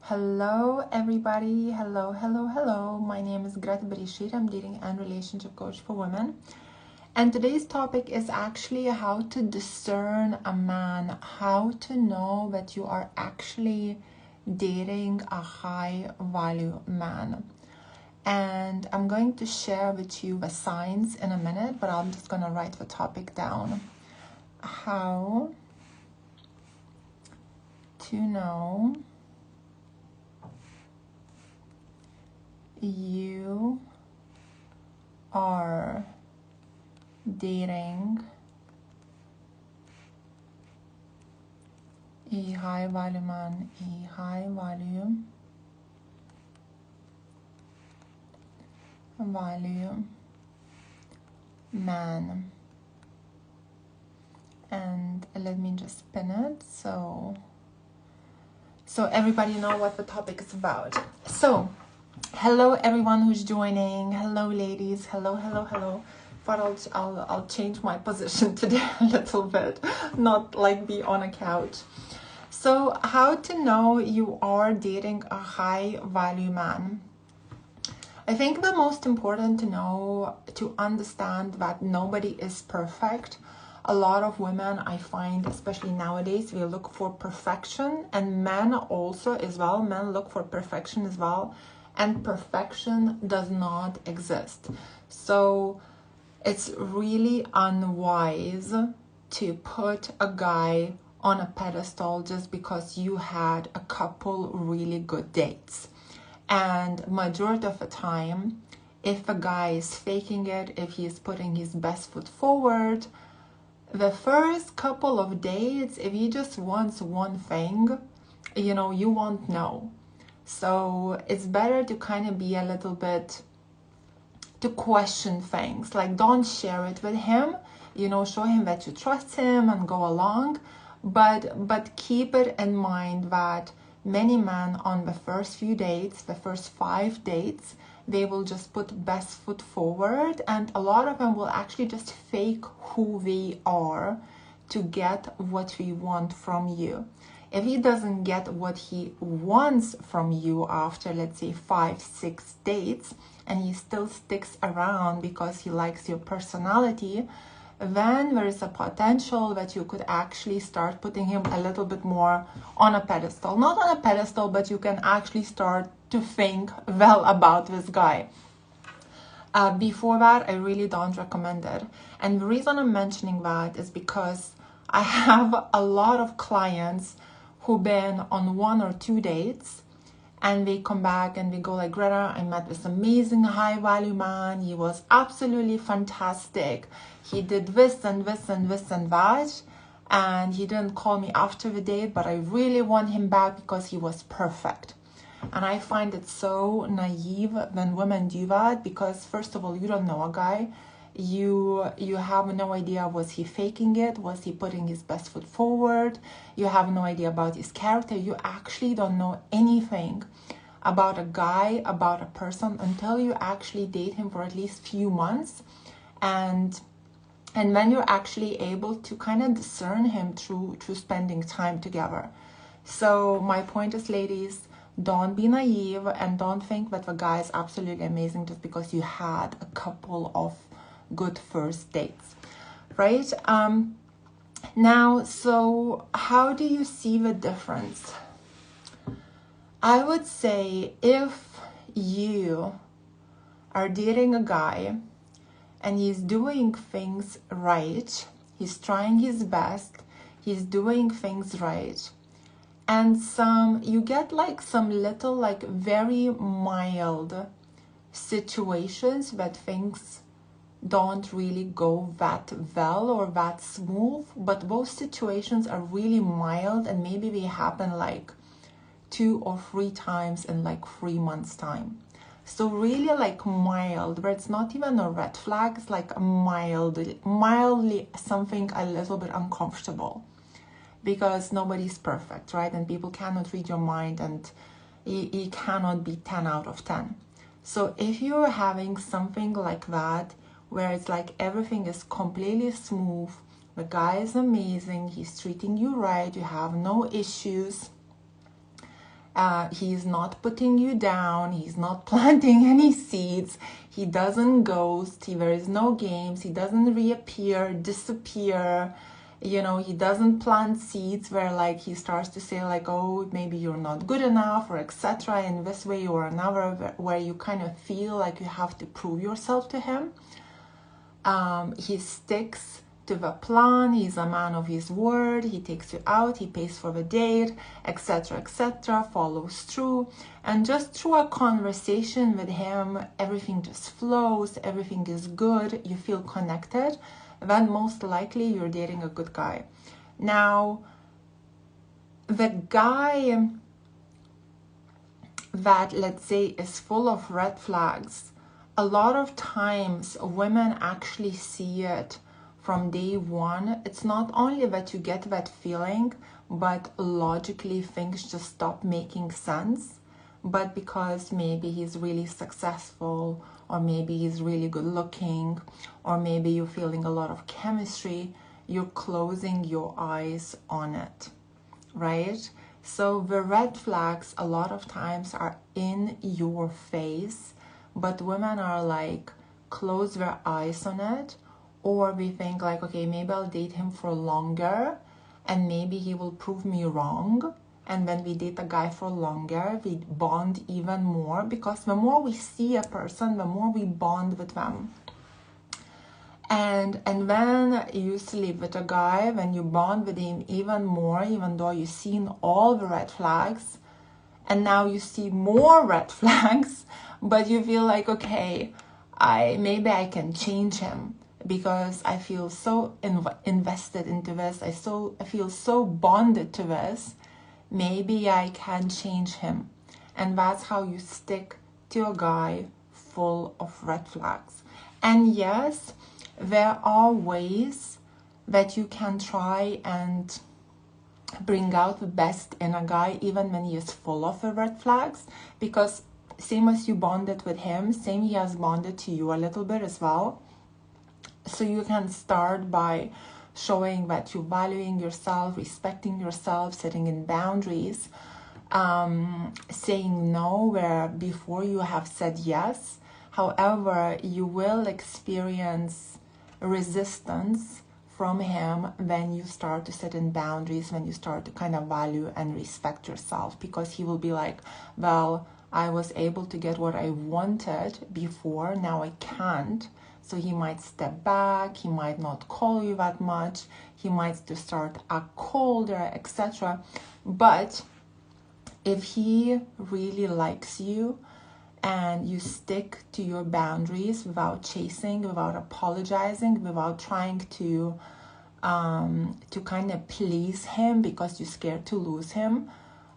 Hello everybody, hello. My name is Greta Berishir. I'm dating and relationship coach for women. And today's topic is actually how to discern a man, how to know that you are actually dating a high value man. And I'm going to share with you the signs in a minute, but I'm just gonna write the topic down. How to know you are dating a high value man, a high value man. And let me just pin it so everybody know what the topic is about. So hello everyone who's joining. Hello ladies. Hello. But I'll change my position today a little bit, not like be on a couch. So how to know you are dating a high value man. I think the most important to understand that nobody is perfect. A lot of women, I find, especially nowadays, we look for perfection, and men also as well. Men look for perfection as well, and perfection does not exist. So it's really unwise to put a guy on a pedestal just because you had a couple really good dates. And majority of the time, if a guy is faking it, if he is putting his best foot forward, the first couple of dates, if he just wants one thing, you won't know. So it's better to kind of be a little bit, to question things. Like, don't share it with him, show him that you trust him and go along. But keep it in mind that many men on the first few dates, the first 5 dates, they will just put best foot forward, and a lot of them will actually just fake who they are to get what we want from you. If he doesn't get what he wants from you after, let's say, 5-6 dates, and he still sticks around because he likes your personality, then there is a potential that you could actually start putting him a little bit more on a pedestal. Not on a pedestal, but you can actually start to think well about this guy. Before that, I really don't recommend it. And the reason I'm mentioning that is because I have a lot of clients who've been on 1 or 2 dates, and they come back and they go like, Greta, I met this amazing high value man. He was absolutely fantastic. He did this and this and this and that. And he didn't call me after the date, but I really want him back because he was perfect. And I find it so naive when women do that, because first of all, you don't know a guy. You have no idea, was he faking it? Was he putting his best foot forward? You have no idea about his character. You actually don't know anything about a guy, about a person, until you actually date him for at least few months. And then you're actually able to kind of discern him through spending time together. So my point is, ladies, don't be naive and don't think that the guy is absolutely amazing just because you had a couple of good first dates, right? Now, so how do you see the difference? I would say if you are dating a guy and he's doing things right, he's trying his best, he's doing things right, and you get like some little, like very mild situations that things don't really go that well or that smooth, but those situations are really mild, and maybe they happen like 2 or 3 times in like 3 months time. So really like mild, where it's not even a red flag, it's like a mildly something a little bit uncomfortable, because nobody's perfect, right? And people cannot read your mind, and you cannot be 10 out of 10. So if you're having something like that, where it's like everything is completely smooth, the guy is amazing, he's treating you right, you have no issues, He's not putting you down. He's not planting any seeds. He doesn't ghost. There is no games. He doesn't reappear, disappear. You know, he doesn't plant seeds where like he starts to say like, oh, maybe you're not good enough or etc. in this way or another, where you kind of feel like you have to prove yourself to him. He sticks to the plan. He's a man of his word. He takes you out, he pays for the date, etc., etc., follows through. And just through a conversation with him, everything just flows, everything is good, you feel connected. Then most likely you're dating a good guy. Now, the guy that, let's say, is full of red flags, a lot of times women actually see it from day one. It's not only that you get that feeling, but logically things just stop making sense. But because maybe he's really successful, or maybe he's really good looking, or maybe you're feeling a lot of chemistry, you're closing your eyes on it, right? So the red flags a lot of times are in your face, but women are like, close their eyes on it, or we think like, okay, maybe I'll date him for longer and maybe he will prove me wrong. And when we date a guy for longer, we bond even more, because the more we see a person, the more we bond with them. And when you sleep with a guy, when you bond with him even more, even though you've seen all the red flags, and now you see more red flags, but you feel like, okay, maybe I can change him because I feel so invested into this. I feel so bonded to this. Maybe I can change him. And that's how you stick to a guy full of red flags. And yes, there are ways that you can try and bring out the best in a guy even when he is full of the red flags, because same as you bonded with him, same he has bonded to you a little bit as well. So you can start by showing that you're valuing yourself, respecting yourself, setting in boundaries, saying no where before you have said yes. However, you will experience resistance from him when you start to set in boundaries, when you start to kind of value and respect yourself, because he will be like, well, I was able to get what I wanted before, now I can't. So he might step back, he might not call you that much, he might just start act colder, etc. But if he really likes you and you stick to your boundaries without chasing, without apologizing, without trying to kind of please him because you're scared to lose him,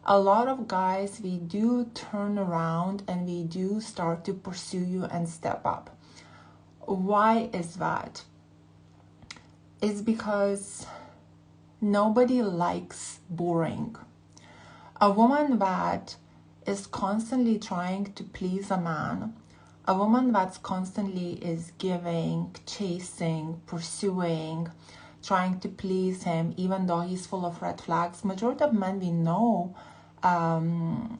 a lot of guys, we do turn around and we do start to pursue you and step up. Why is that? It's because nobody likes boring. A woman that is constantly trying to please a man, a woman that's constantly is giving, chasing, pursuing, trying to please him, even though he's full of red flags. Majority of men we know, men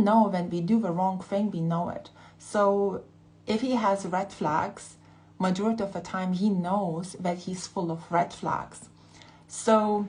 know when we do the wrong thing, we know it. So if he has red flags, majority of the time he knows that he's full of red flags. So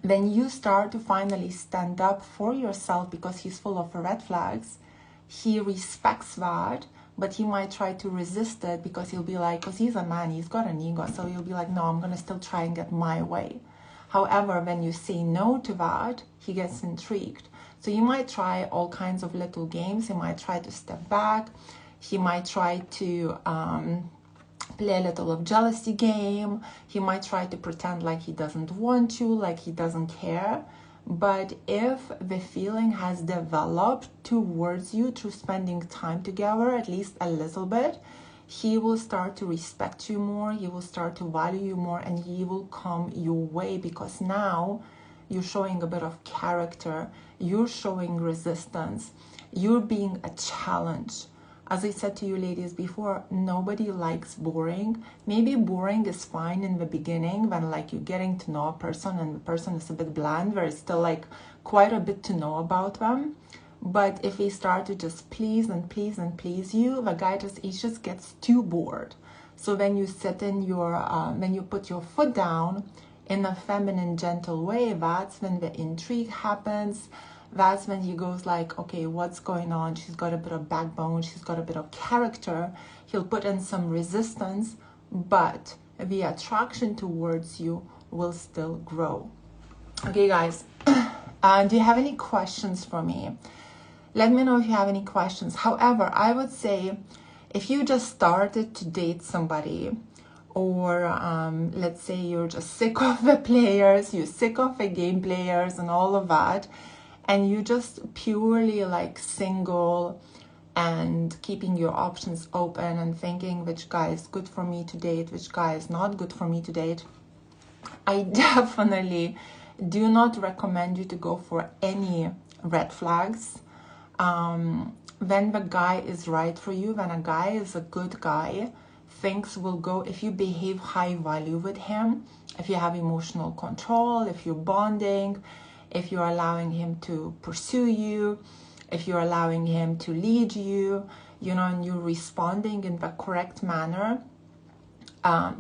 when you start to finally stand up for yourself because he's full of red flags, he respects that, but he might try to resist it because he'll be like, because he's a man, he's got an ego, so he'll be like, no, I'm going to still try and get my way. However, when you say no to that, he gets intrigued. So you might try all kinds of little games. He might try to step back. He might try to play a little of jealousy game. He might try to pretend like he doesn't want you, like he doesn't care. But if the feeling has developed towards you through spending time together, at least a little bit, he will start to respect you more, he will start to value you more, and he will come your way, because now you're showing a bit of character, you're showing resistance, you're being a challenge. As I said to you ladies before, nobody likes boring. Maybe boring is fine in the beginning when like you're getting to know a person and the person is a bit bland, there's still like quite a bit to know about them. But if he start to just please and please and please you, the guy just gets too bored. So when you sit in your, when you put your foot down in a feminine, gentle way, that's when the intrigue happens. That's when he goes like, okay, what's going on? She's got a bit of backbone. She's got a bit of character. He'll put in some resistance, but the attraction towards you will still grow. Okay, guys, do you have any questions for me? Let me know if you have any questions. However, I would say if you just started to date somebody, or let's say you're just sick of the players, you're sick of the game players and all of that, and you just purely like single and keeping your options open and thinking which guy is good for me to date, which guy is not good for me to date, I definitely do not recommend you to go for any red flags. When the guy is right for you, when a guy is a good guy, things will go, if you behave high value with him, if you have emotional control, if you're bonding, if you're allowing him to pursue you, if you're allowing him to lead you, you know, and you're responding in the correct manner,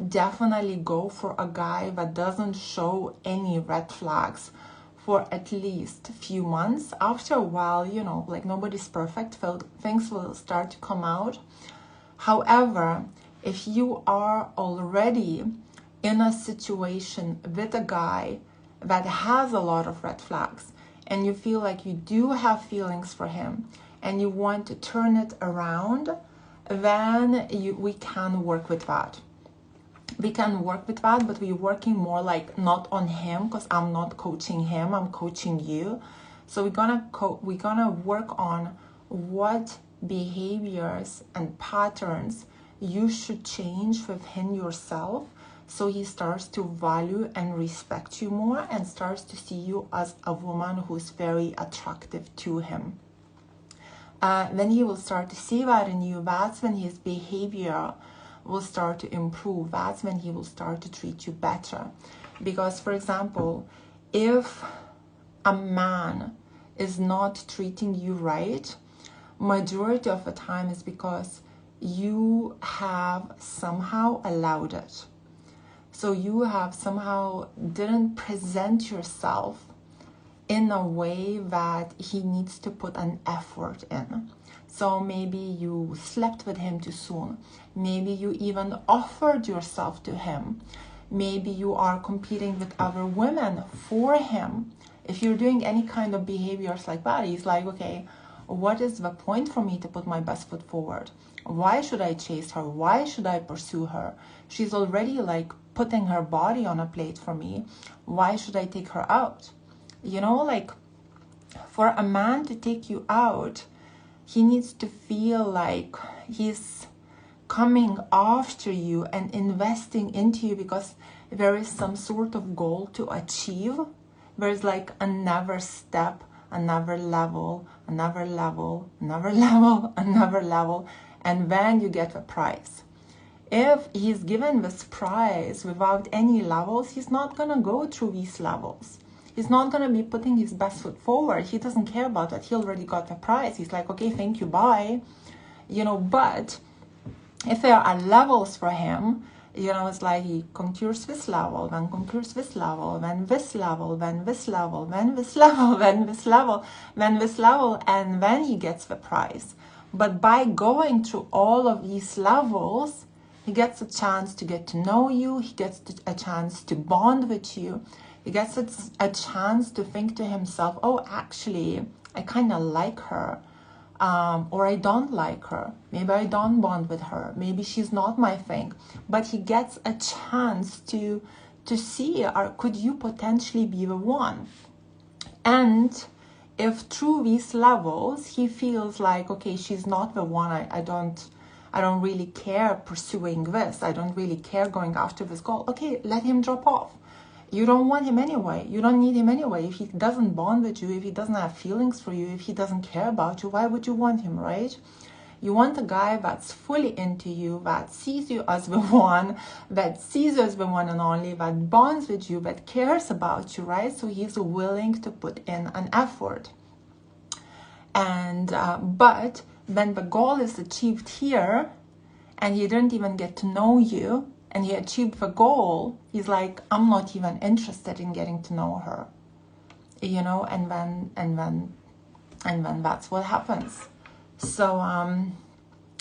definitely go for a guy that doesn't show any red flags for at least a few months. After a while, you know, like nobody's perfect, things will start to come out. However, if you are already in a situation with a guy that has a lot of red flags and you feel like you do have feelings for him and you want to turn it around, then we can work with that. We can work with that, but we're working more like not on him, because I'm not coaching him, I'm coaching you. So we're gonna work on what behaviors and patterns you should change within yourself, so he starts to value and respect you more and starts to see you as a woman who's very attractive to him. When he will start to see that in you, that's when his behavior will start to improve. That's when he will start to treat you better. Because, for example, if a man is not treating you right, majority of the time is because you have somehow allowed it. So you have somehow didn't present yourself in a way that he needs to put an effort in. So maybe you slept with him too soon. Maybe you even offered yourself to him. Maybe you are competing with other women for him. If you're doing any kind of behaviors like that, he's like, okay, what is the point for me to put my best foot forward? Why should I chase her? Why should I pursue her? She's already like putting her body on a plate for me. Why should I take her out? You know, like for a man to take you out, he needs to feel like he's coming after you and investing into you because there is some sort of goal to achieve. There's like another step, another level, another level, another level, another level, and then you get the prize. If he's given this prize without any levels, he's not going to go through these levels. He's not going to be putting his best foot forward. He doesn't care about that. He already got the prize. He's like, okay, thank you, bye. You know, but if there are levels for him, you know, it's like he conquers this level, then conquers this level, then this level, then this level, then this level, then this level, then this level, and then he gets the prize. But by going through all of these levels, he gets a chance to get to know you. He gets a chance to bond with you. He gets a chance to think to himself, oh, actually, I kind of like her. Or I don't like her. Maybe I don't bond with her. Maybe she's not my thing. But he gets a chance to see, or could you potentially be the one? And if through these levels he feels like, okay, she's not the one, I don't really care pursuing this, I don't really care going after this goal, okay, let him drop off. You don't want him anyway. You don't need him anyway. If he doesn't bond with you, if he doesn't have feelings for you, if he doesn't care about you, why would you want him, right? You want a guy that's fully into you, that sees you as the one, that sees you as the one and only, that bonds with you, that cares about you, right? So he's willing to put in an effort. And but when the goal is achieved here, and he didn't even get to know you, and he achieved the goal, he's like, I'm not even interested in getting to know her, you know. And then that's what happens. So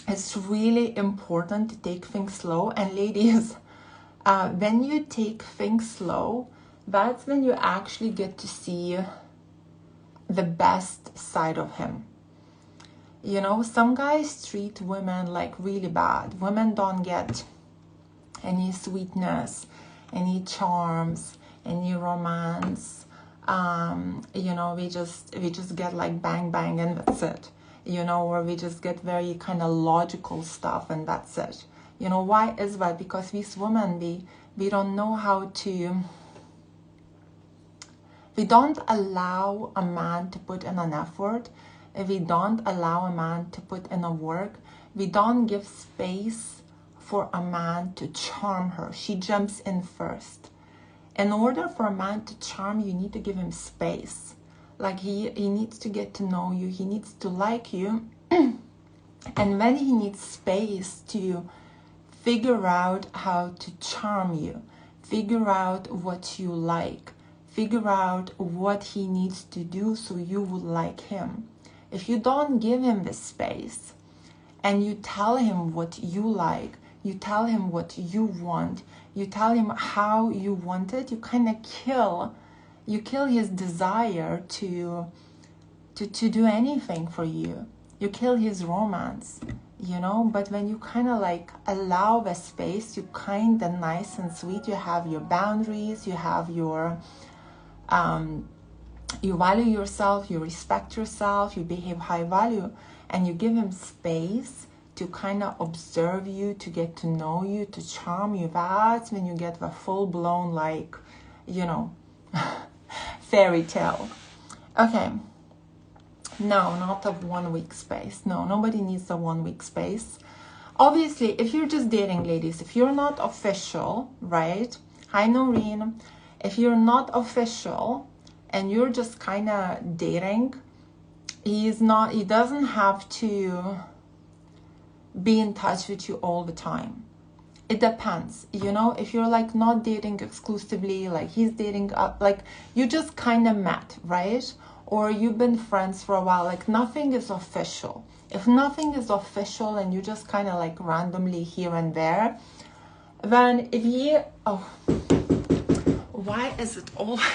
it's really important to take things slow. And ladies, when you take things slow, that's when you actually get to see the best side of him. You know, some guys treat women like really bad. Women don't get any sweetness, any charms, any romance. You know, we just get like bang bang and that's it. You know, or we just get very kind of logical stuff and that's it. You know, why is that? Because these women, we don't know how to, we don't allow a man to put in an effort. We don't allow a man to put in a work. We don't give space for a man to charm her. She jumps in first. In order for a man to charm you, you need to give him space. Like he needs to get to know you. He needs to like you. And then he needs space to figure out how to charm you. Figure out what you like. Figure out what he needs to do so you would like him. If you don't give him the space and you tell him what you like, you tell him what you want, you tell him how you want it, you kind of kill his desire to do anything for you. You kill his romance, you know. But when you kind of like allow the space, you kind of nice and sweet, you have your boundaries, you have your you value yourself, you respect yourself, you behave high value, and you give him space to kind of observe you, to get to know you, to charm you. That's when you get the full-blown, like, you know, fairy tale. Okay. No, not a 1 week space. No, nobody needs a 1 week space. Obviously, if you're just dating, ladies, if you're not official, right? Hi, Noreen. If you're not official and you're just kind of dating, he doesn't have to be in touch with you all the time. It depends, you know. If you're like not dating exclusively, like he's dating up, like you just kind of met, right? Or you've been friends for a while, like nothing is official. If nothing is official and you just kind of like randomly here and there, then if he, why is it always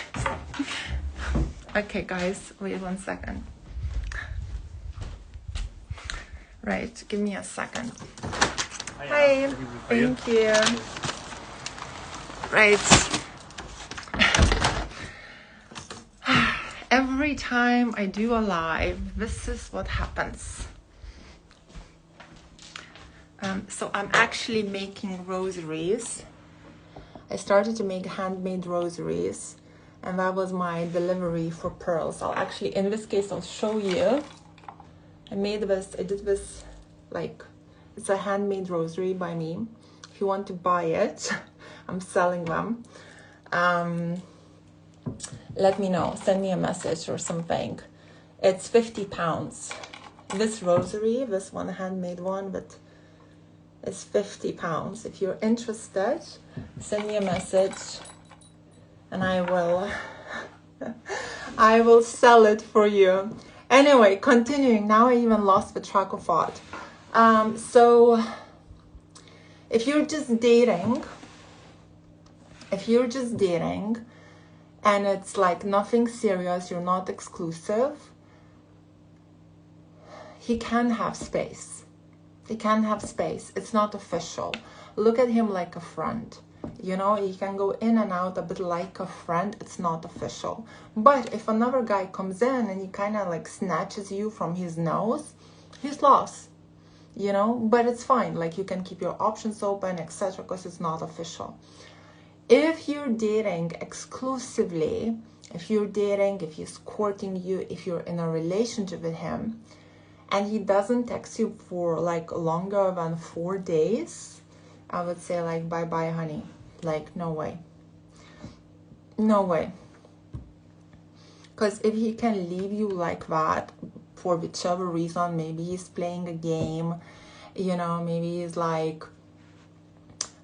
okay, guys, wait 1 second. Right, give me a second. Hi, thank you. Right. Every time I do a live, this is what happens. So I'm actually making rosaries. I started to make handmade rosaries, and that was my delivery for pearls. I'll actually, in this case, I'll show you. I did this, like, it's a handmade rosary by me. If you want to buy it, I'm selling them. Let me know, send me a message or something. It's 50 pounds. This rosary, this one, handmade one, but it's 50 pounds. If you're interested, send me a message and I will sell it for you. Anyway, continuing, now I even lost the track of thought. So if you're just dating, and it's like nothing serious, you're not exclusive, he can have space. He can have space. It's not official. Look at him like a friend. You know, he can go in and out a bit like a friend. It's not official. But if another guy comes in and he kind of like snatches you from his nose, he's lost. You know, but it's fine. Like, you can keep your options open, etc., because it's not official. If you're dating exclusively, if he's courting you, if you're in a relationship with him, and he doesn't text you for like longer than 4 days, I would say like bye-bye, honey. Like, no way. No way. Because if he can leave you like that for whichever reason, maybe he's playing a game, you know, maybe he's like,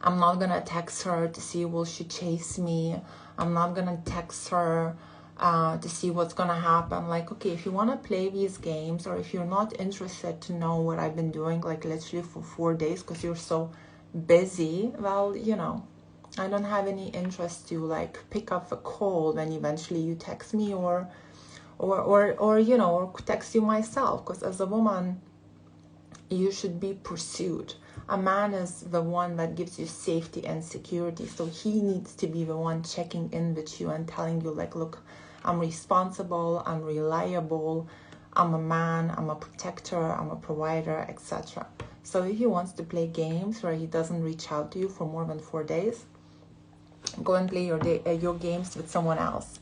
I'm not gonna text her to see will she chase me. I'm not gonna text her to see what's gonna happen. Like, okay, if you want to play these games, or if you're not interested to know what I've been doing like literally for 4 days because you're so busy, well, you know, I don't have any interest to like pick up the call when eventually you text me, or you know, or text you myself, because as a woman you should be pursued. A man is the one that gives you safety and security, so he needs to be the one checking in with you and telling you like, look, I'm responsible, I'm reliable, I'm a man, I'm a protector, I'm a provider, etc. So if he wants to play games where he doesn't reach out to you for more than 4 days, go and play your games with someone else.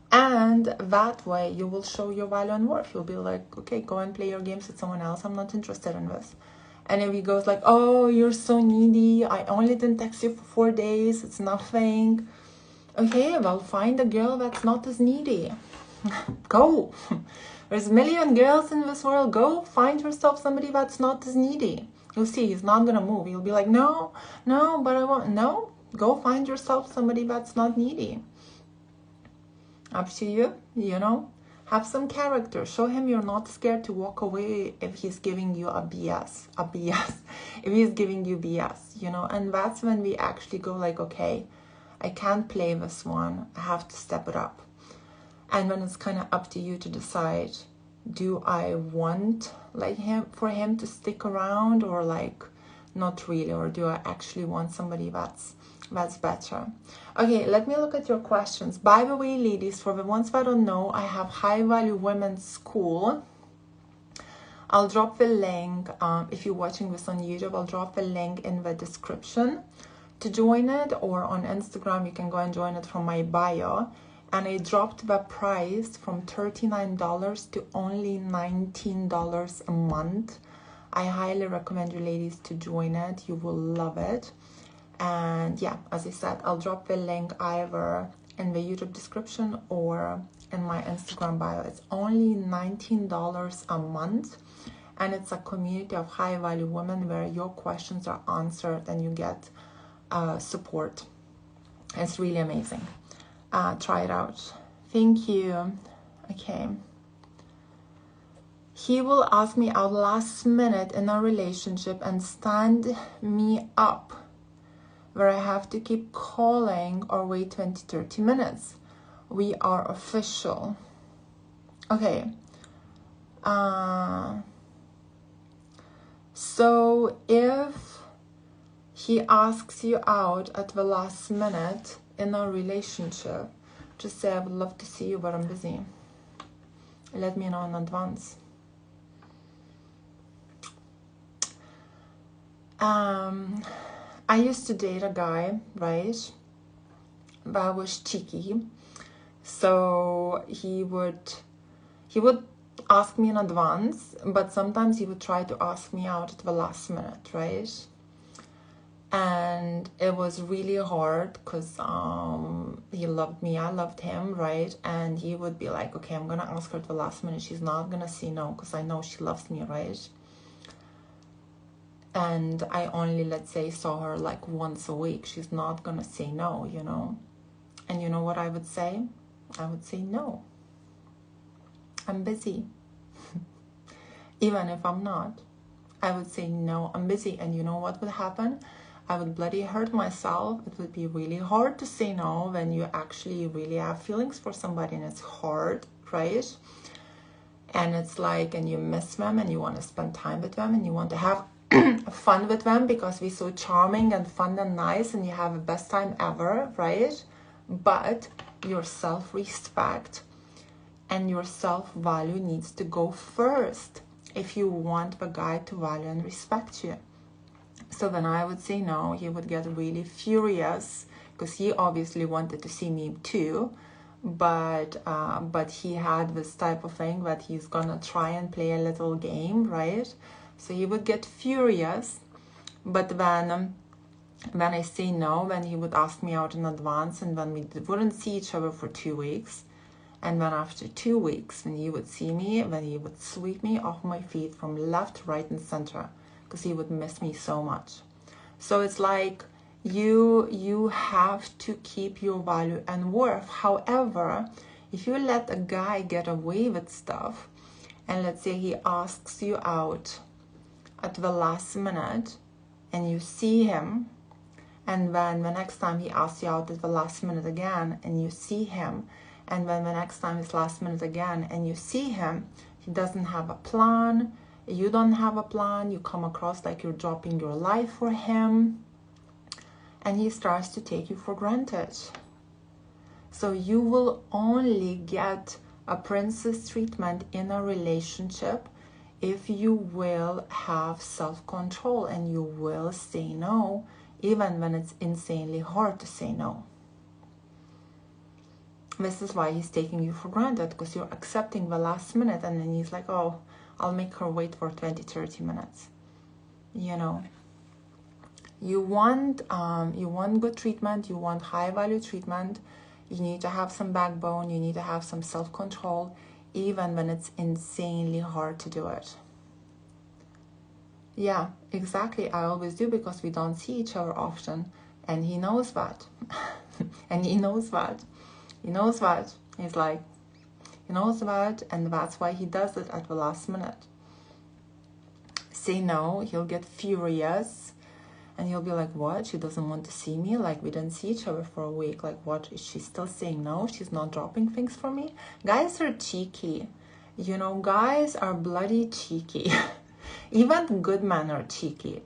And that way you will show your value and worth. You'll be like, okay, go and play your games with someone else. I'm not interested in this. And if he goes like, oh, you're so needy, I only didn't text you for 4 days, it's nothing. Okay, well, find a girl that's not as needy. Go. There's a million girls in this world. Go find yourself somebody that's not as needy. You'll see, he's not gonna move. He'll be like, no, but I want, no. Go find yourself somebody that's not needy. Up to you, you know. Have some character. Show him you're not scared to walk away if he's giving you a BS. If he's giving you BS, you know. And that's when we actually go like, okay, I can't play this one. I have to step it up. And then it's kind of up to you to decide, do I want like for him to stick around, or like not really, or do I actually want somebody that's better? Okay, let me look at your questions. By the way, ladies, for the ones that don't know, I have High-Value Women Skool. I'll drop the link, if you're watching this on YouTube, I'll drop the link in the description to join it, or on Instagram you can go and join it from my bio. And I dropped the price from $39 to only $19 a month. I highly recommend you ladies to join it. You will love it. And yeah, as I said, I'll drop the link either in the YouTube description or in my Instagram bio. It's only $19 a month, and it's a community of high-value women where your questions are answered and you get support. It's really amazing. Try it out. Thank you. Okay. He will ask me out last minute in a relationship and stand me up, where I have to keep calling or wait 20-30 minutes. We are official. Okay. So if he asks you out at the last minute in a relationship, just say, I would love to see you, but I'm busy. Let me know in advance. I used to date a guy, right, that was cheeky. So he would ask me in advance, but sometimes he would try to ask me out at the last minute, right? And it was really hard because he loved me, I loved him, right? And he would be like, okay, I'm gonna ask her at the last minute, she's not gonna say no because I know she loves me, right? And I only, let's say, saw her like once a week. She's not gonna say no, you know. And you know what I would say? I would say no. I'm busy. Even if I'm not, I would say no, I'm busy. And you know what would happen? I would bloody hurt myself. It would be really hard to say no when you actually really have feelings for somebody, and it's hard, right? And it's like, and you miss them and you want to spend time with them and you want to have fun with them because we're so charming and fun and nice and you have the best time ever, right? But your self-respect and your self-value needs to go first if you want the guy to value and respect you. So then I would say no. He would get really furious because he obviously wanted to see me too, but he had this type of thing that he's gonna try and play a little game, right? So he would get furious, but then when I say no, when he would ask me out in advance, and when we wouldn't see each other for 2 weeks, and then after 2 weeks, when he would see me, when he would sweep me off my feet from left, right, and center, because he would miss me so much. So it's like you have to keep your value and worth. However, if you let a guy get away with stuff, and let's say he asks you out at the last minute, and you see him, and then the next time he asks you out at the last minute again, and you see him, and then the next time it's last minute again, and you see him, he doesn't have a plan, you don't have a plan, you come across like you're dropping your life for him, and he starts to take you for granted. So you will only get a princess treatment in a relationship if you will have self-control, and you will say no, even when it's insanely hard to say no. This is why he's taking you for granted, because you're accepting the last minute, and then he's like, oh, I'll make her wait for 20-30 minutes. You know, you want good treatment, you want high value treatment, you need to have some backbone, you need to have some self-control, even when it's insanely hard to do it. Yeah, exactly. I always do, because we don't see each other often, and he knows that. And he knows that. He knows that. He's like, he knows that, and that's why he does it at the last minute. Say no, he'll get furious, and he'll be like, what? She doesn't want to see me? Like, we didn't see each other for a week. Like, what? Is she still saying no? She's not dropping things for me? Guys are cheeky. You know, guys are bloody cheeky. Even good men are cheeky.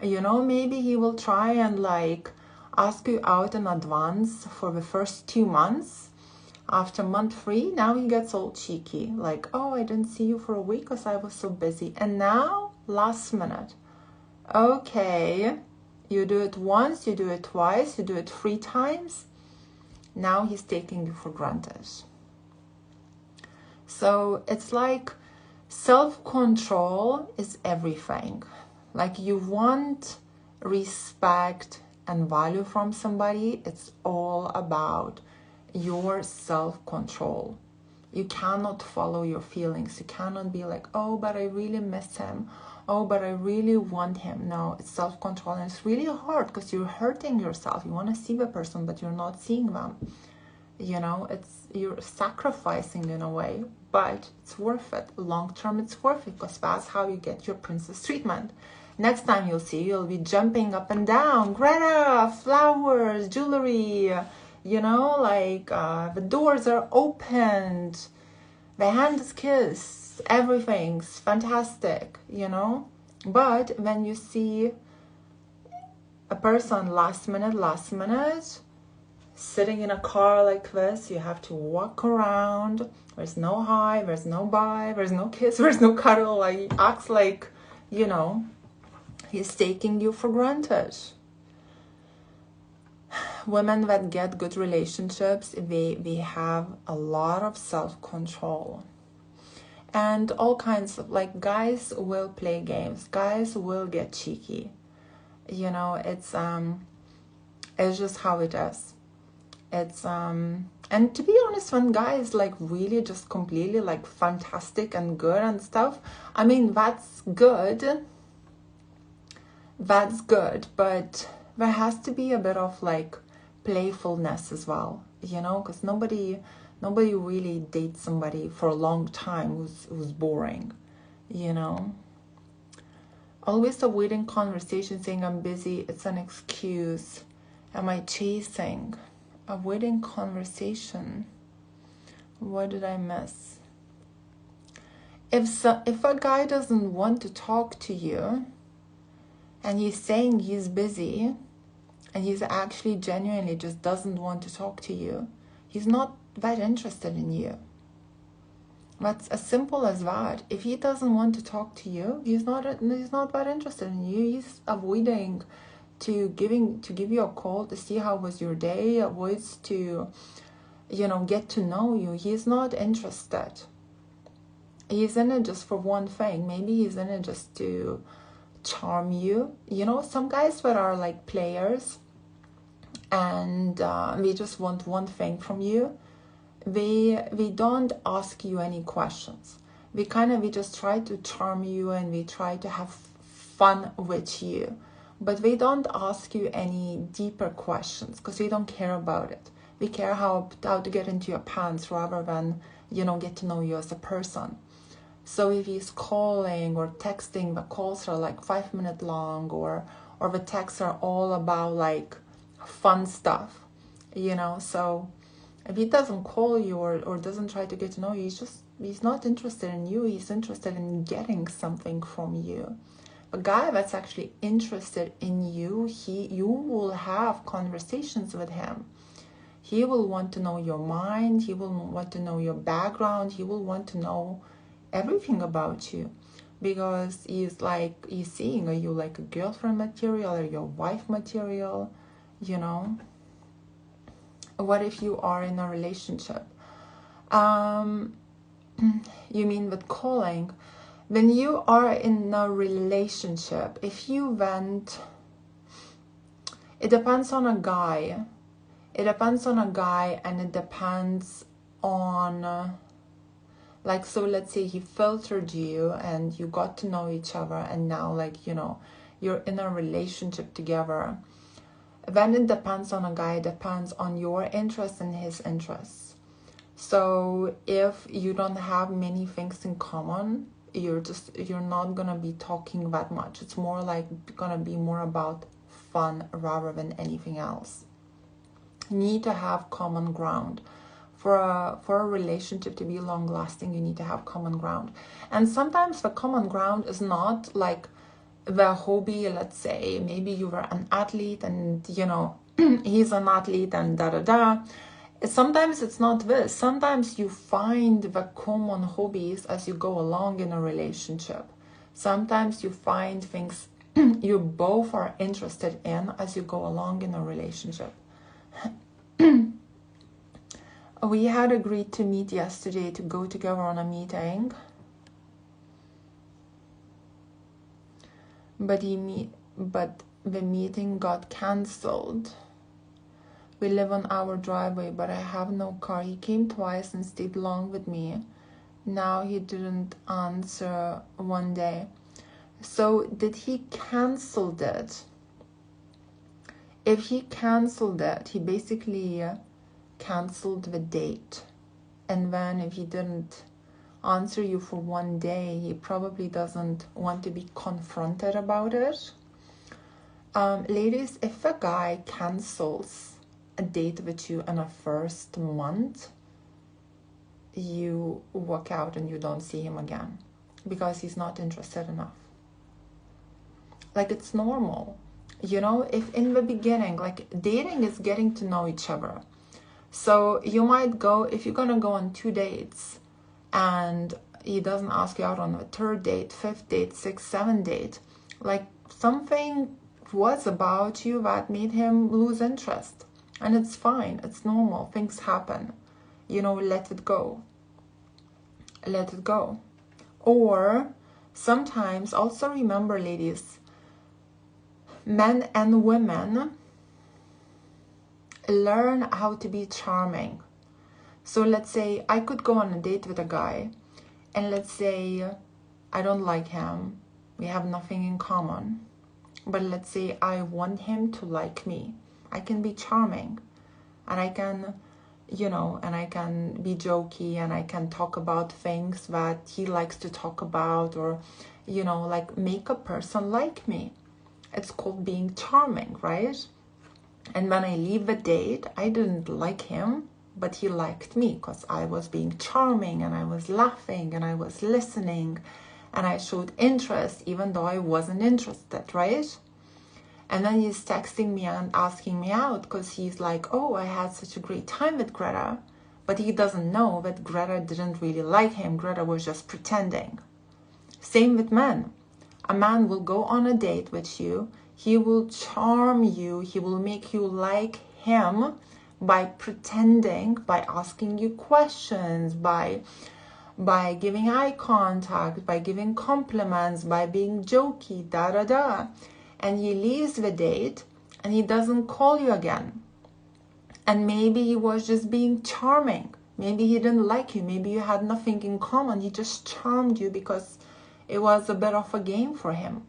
You know, maybe he will try and like ask you out in advance for the first 2 months. After month 3, now he gets all cheeky. Like, oh, I didn't see you for a week because I was so busy. And now, last minute. Okay, you do it once, you do it twice, you do it 3 times. Now he's taking you for granted. So it's like self-control is everything. Like, you want respect and value from somebody, it's all about your self-control. You cannot follow your feelings. You cannot be like, oh, but I really miss him. Oh, but I really want him. No, it's self-control, and it's really hard because you're hurting yourself. You want to see the person, but you're not seeing them. You know, you're sacrificing in a way, but it's worth it. Long term, it's worth it, because that's how you get your princess treatment. Next time you'll be jumping up and down. Greta, flowers, jewelry, you know, like the doors are opened, the hand is kissed, everything's fantastic, you know. But when you see a person last minute, sitting in a car like this, you have to walk around, there's no hi, there's no bye, there's no kiss, there's no cuddle, like, he acts like, you know, he's taking you for granted. Women that get good relationships, they have a lot of self-control. And all kinds of, like, guys will play games, guys will get cheeky. You know, it's just how it is. It's and to be honest, when guys like really just completely like fantastic and good and stuff, I mean, that's good, but there has to be a bit of like playfulness as well, you know, because nobody really dates somebody for a long time who's boring, you know. Always avoiding conversation, saying I'm busy, it's an excuse. Am I chasing? Avoiding conversation. What did I miss? If a guy doesn't want to talk to you, and he's saying he's busy, and he's actually genuinely just doesn't want to talk to you, he's not that interested in you. That's as simple as that. If he doesn't want to talk to you, he's not that interested in you. He's avoiding to give you a call to see how was your day, avoids to get to know you. He's not interested. He's in it just for one thing. Maybe he's in it just to charm you. Some guys that are like players, and we just want one thing from you. We don't ask you any questions. We just try to charm you, and we try to have fun with you. But we don't ask you any deeper questions because we don't care about it. We care how to get into your pants rather than, get to know you as a person. So if he's calling or texting, the calls are like 5 minutes long, or the texts are all about like fun stuff, So if he doesn't call you or doesn't try to get to know you, he's not interested in you. He's interested in getting something from you. A guy that's actually interested in you, you will have conversations with him. He will want to know your mind. He will want to know your background. He will want to know everything about you, because he's seeing, are you like a girlfriend material or your wife material? What if you are in a relationship? You mean with calling? When you are in a relationship, if you went, it depends on a guy. It depends on a guy, and it depends on, so let's say he filtered you and you got to know each other, and now you're in a relationship together. Then it depends on a guy. It depends on your interests and his interests. So if you don't have many things in common, you're not gonna be talking that much. It's more gonna be more about fun rather than anything else. You need to have common ground. For a relationship to be long lasting, you need to have common ground. And sometimes the common ground is not like the hobby. Let's say maybe you were an athlete and he's an athlete and da-da-da. Sometimes it's not this. Sometimes you find the common hobbies as you go along in a relationship. Sometimes you find things you both are interested in as you go along in a relationship. We had agreed to meet yesterday to go together on a meeting. But the meeting got cancelled. We live on our driveway, but I have no car. He came twice and stayed long with me. Now he didn't answer one day. So did he cancel it? If he cancelled it, he basically cancelled the date. And then if he didn't answer you for one day, he probably doesn't want to be confronted about it. Ladies, if a guy cancels a date with you in a first month, you walk out and you don't see him again because he's not interested enough. It's normal. If in the beginning, dating is getting to know each other. So you might go, if you're gonna go on 2 dates and he doesn't ask you out on a 3rd date, 5th date, 6th, 7th date, something was about you that made him lose interest. And it's fine, it's normal, things happen. Let it go. Let it go. Or sometimes, also remember, ladies, men and women learn how to be charming. So let's say I could go on a date with a guy, and let's say I don't like him, we have nothing in common, but let's say I want him to like me. I can be charming, and I can be jokey, and I can talk about things that he likes to talk about, or make a person like me. It's called being charming, right? And when I leave the date, I didn't like him, but he liked me because I was being charming, and I was laughing, and I was listening, and I showed interest even though I wasn't interested, right? And then he's texting me and asking me out because he's like, oh, I had such a great time with Greta. But he doesn't know that Greta didn't really like him. Greta was just pretending. Same with men. A man will go on a date with you. He will charm you. He will make you like him by pretending, by asking you questions, by giving eye contact, by giving compliments, by being jokey, da. And he leaves the date and he doesn't call you again. And maybe he was just being charming. Maybe he didn't like you. Maybe you had nothing in common. He just charmed you because it was a bit of a game for him.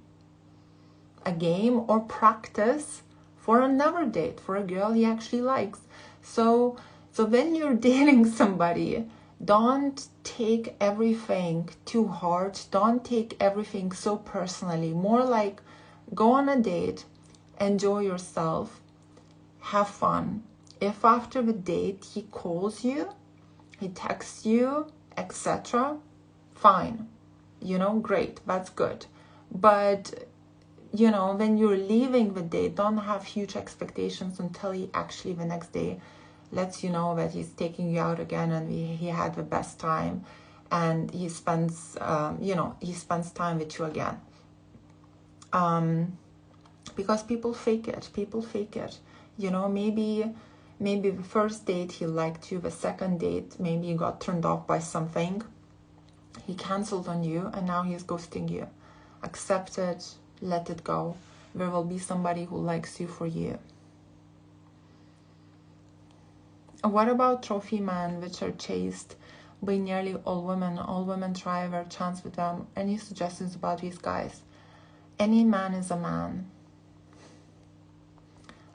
A game or practice for another date, for a girl he actually likes. So when you're dating somebody, don't take everything too hard. Don't take everything so personally. More like go on a date, enjoy yourself, have fun. If after the date he calls you, he texts you, etc., fine. Great, that's good. But, when you're leaving the date, don't have huge expectations until he actually the next day lets you know that he's taking you out again and he had the best time and he spends, he spends time with you again. Because people fake it. Maybe the first date he liked you, the second date maybe you got turned off by something, he cancelled on you and now he's ghosting you. Accept it, let it go. There will be somebody who likes you for you. What about trophy men which are chased by nearly all women? All women try their chance with them. Any suggestions about these guys? Any man is a man.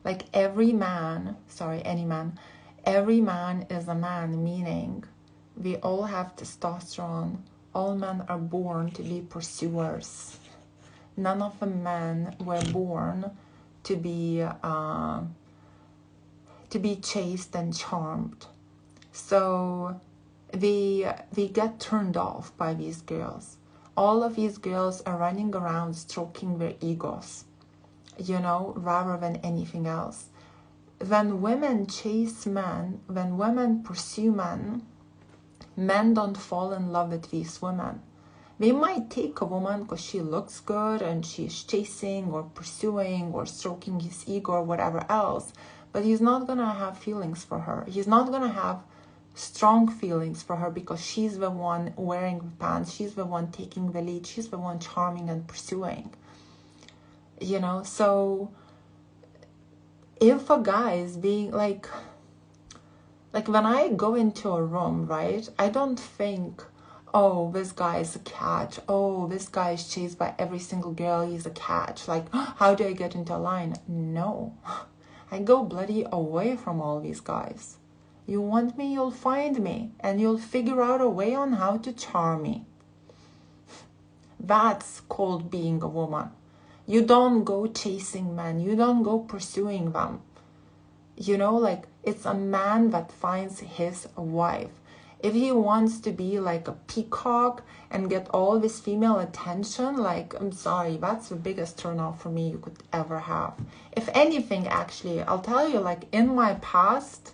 Like every man is a man, meaning we all have testosterone. All men are born to be pursuers. None of the men were born to be chased and charmed. So we get turned off by these girls. All of these girls are running around stroking their egos, rather than anything else. When women chase men, when women pursue men, men don't fall in love with these women. They might take a woman because she looks good and she's chasing or pursuing or stroking his ego or whatever else, but he's not going to have feelings for her. He's not going to have strong feelings for her because she's the one wearing the pants, she's the one taking the lead, she's the one charming and pursuing. So if a guy is being like when I go into a room, right, I don't think, oh, this guy is a catch. Oh, this guy is chased by every single girl. He's a catch. Like, how do I get into a line? No. I go bloody away from all these guys. You want me, you'll find me. And you'll figure out a way on how to charm me. That's called being a woman. You don't go chasing men. You don't go pursuing them. It's a man that finds his wife. If he wants to be like a peacock and get all this female attention, I'm sorry, that's the biggest turnoff for me you could ever have. If anything, actually, I'll tell you, in my past,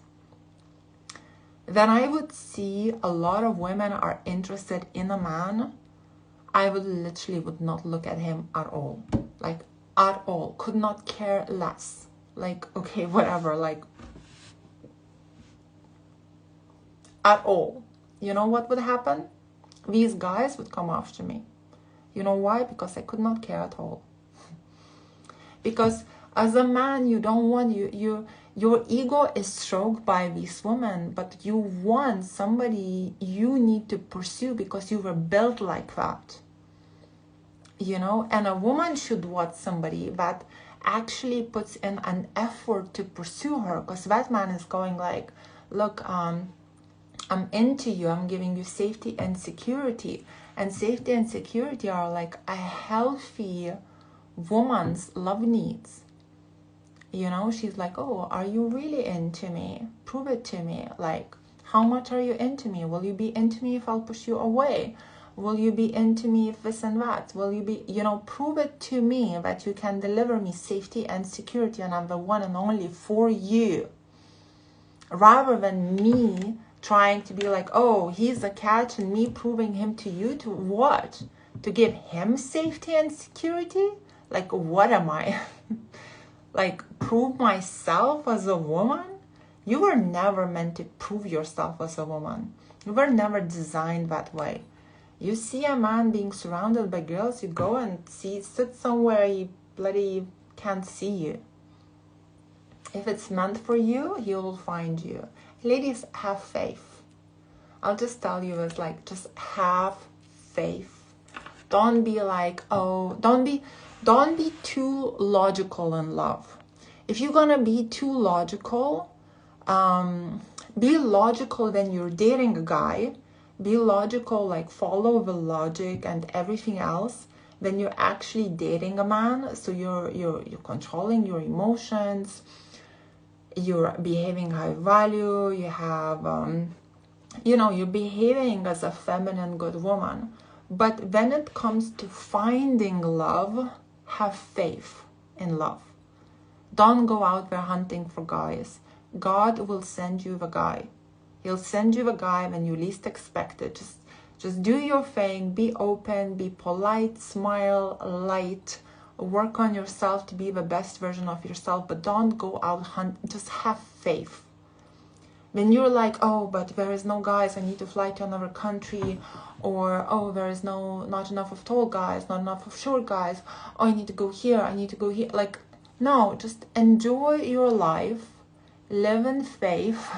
then I would see a lot of women are interested in a man. I would not look at him at all. At all. Could not care less. Okay, whatever, at all. You know what would happen? These guys would come after me. You know why? Because I could not care at all. Because as a man, you don't want your ego is stroked by these women, but you want somebody you need to pursue because you were built like that. And a woman should want somebody that actually puts in an effort to pursue her, because that man is going look, I'm into you, I'm giving you safety and security. And safety and security are a healthy woman's love needs. She's like, oh, are you really into me? Prove it to me. How much are you into me? Will you be into me if I'll push you away? Will you be into me if this and that? Will you be, prove it to me that you can deliver me safety and security and I'm the one and only for you. Rather than me trying to be oh, he's a catch and me proving him to you to what? To give him safety and security? What am I? Prove myself as a woman? You were never meant to prove yourself as a woman. You were never designed that way. You see a man being surrounded by girls, you go and sit somewhere he bloody can't see you. If it's meant for you, he will find you. Ladies, have faith. I'll just tell you, it's like, just have faith. Don't be like, oh, don't be too logical in love. If you're gonna be too logical, be logical when you're dating a guy. Be logical, like follow the logic and everything else when you're actually dating a man. So you're controlling your emotions, you're behaving high value, you have you're behaving as a feminine good woman. But when it comes to finding love, have faith in love. Don't go out there hunting for guys. God will send you the guy. He'll send you the guy when you least expect it. Just do your thing, be open, be polite, smile, light, work on yourself to be the best version of yourself, but don't go out hunt. Just have faith. When you're like, oh, but there is no guys, I need to fly to another country, or oh, there is not enough of tall guys, not enough of short guys, oh, I need to go here, I need to go here. Like, no, just enjoy your life, live in faith,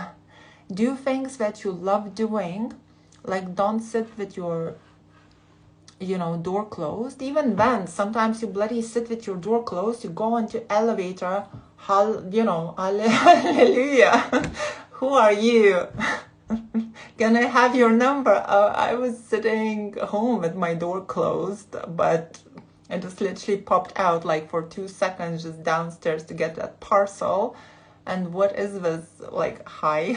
do things that you love doing. Like, don't sit with your door closed. Even then, sometimes you bloody sit with your door closed, you go into elevator, hallelujah. Who are you? Can I have your number? I was sitting home with my door closed, but I just literally popped out like for 2 seconds just downstairs to get that parcel. And what is this? Like, hi,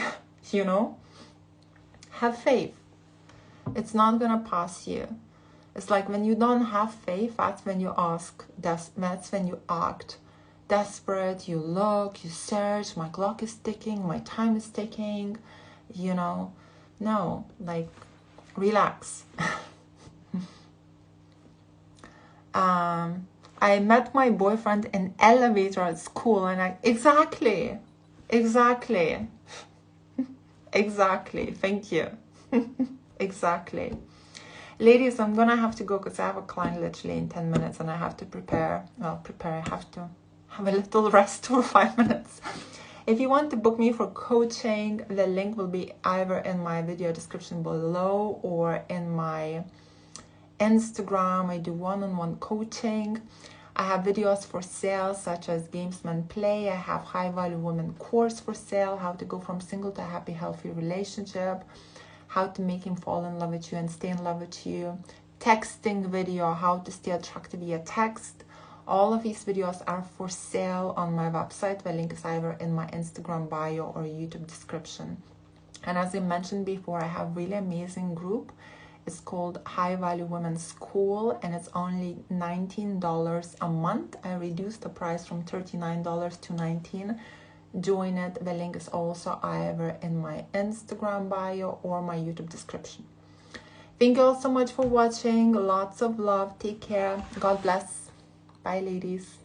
Have faith. It's not gonna pass you. It's like when you don't have faith, that's when you ask. That's when you act desperate. You look, you search. My clock is ticking. My time is ticking. No, like, relax. I met my boyfriend in elevator at school, and exactly. Thank you. Exactly. Ladies, I'm gonna have to go because I have a client literally in 10 minutes and I have to prepare. I have to have a little rest for 5 minutes. If you want to book me for coaching, the link will be either in my video description below or in my Instagram. I do one-on-one coaching. I have videos for sale such as Gamesman Play. I have High-Value Women course for sale, how to go from single to happy, healthy relationship, how to make him fall in love with you and stay in love with you, texting video, how to stay attractive via text. All of these videos are for sale on my website. The link is either in my Instagram bio or YouTube description. And as I mentioned before, I have a really amazing group. It's called High-Value Women Skool, and it's only $19 a month. I reduced the price from $39 to $19. Join it. The link is also either in my Instagram bio or my YouTube description. Thank you all so much for watching. Lots of love. Take care. God bless. Bye, ladies.